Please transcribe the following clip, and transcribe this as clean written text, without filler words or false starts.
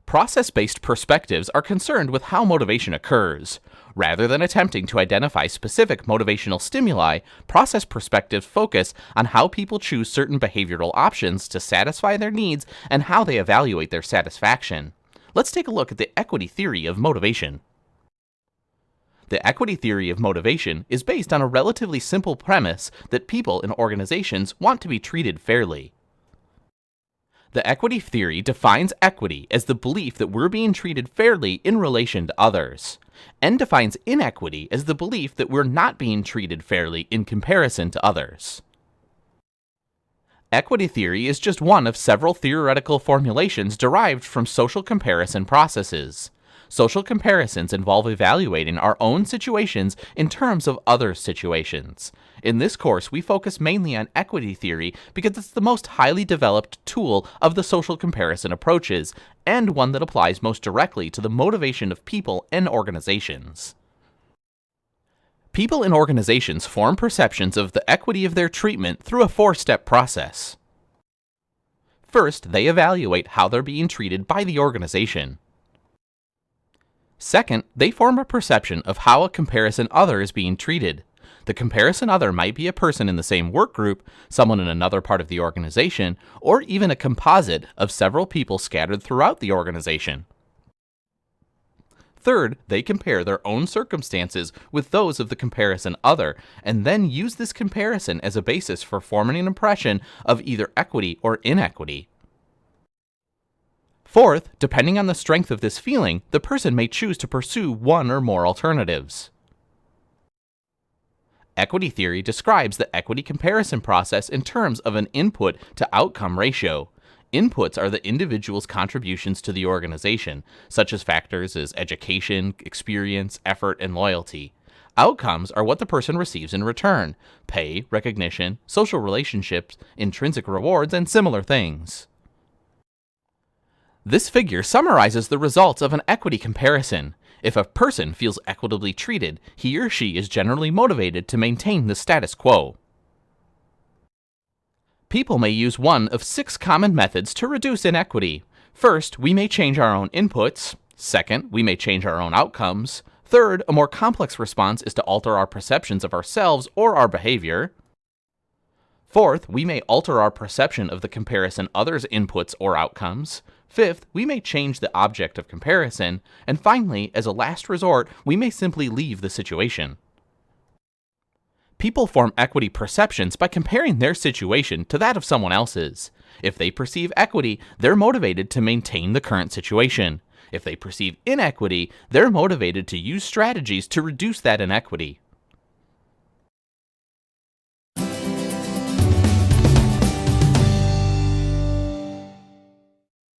Process-based perspectives are concerned with how motivation occurs. Rather than attempting to identify specific motivational stimuli, process perspectives focus on how people choose certain behavioral options to satisfy their needs and how they evaluate their satisfaction. Let's take a look at the equity theory of motivation. The equity theory of motivation is based on a relatively simple premise that people in organizations want to be treated fairly. The equity theory defines equity as the belief that we're being treated fairly in relation to others, and defines inequity as the belief that we're not being treated fairly in comparison to others. Equity theory is just one of several theoretical formulations derived from social comparison processes. Social comparisons involve evaluating our own situations in terms of others' situations. In this course, we focus mainly on equity theory because it's the most highly developed tool of the social comparison approaches, and one that applies most directly to the motivation of people and organizations. People in organizations form perceptions of the equity of their treatment through a four-step process. First, they evaluate how they're being treated by the organization. Second, they form a perception of how a comparison other is being treated. The comparison other might be a person in the same work group, someone in another part of the organization, or even a composite of several people scattered throughout the organization. Third, they compare their own circumstances with those of the comparison other, and then use this comparison as a basis for forming an impression of either equity or inequity. Fourth, depending on the strength of this feeling, the person may choose to pursue one or more alternatives. Equity theory describes the equity comparison process in terms of an input to outcome ratio. Inputs are the individual's contributions to the organization, such as factors as education, experience, effort, and loyalty. Outcomes are what the person receives in return: pay, recognition, social relationships, intrinsic rewards, and similar things. This figure summarizes the results of an equity comparison. If a person feels equitably treated, he or she is generally motivated to maintain the status quo. People may use one of 6 common methods to reduce inequity. First, we may change our own inputs. Second, we may change our own outcomes. Third, a more complex response is to alter our perceptions of ourselves or our behavior. Fourth, we may alter our perception of the comparison others' inputs or outcomes. Fifth, we may change the object of comparison. And finally, as a last resort, we may simply leave the situation. People form equity perceptions by comparing their situation to that of someone else's. If they perceive equity, they're motivated to maintain the current situation. If they perceive inequity, they're motivated to use strategies to reduce that inequity.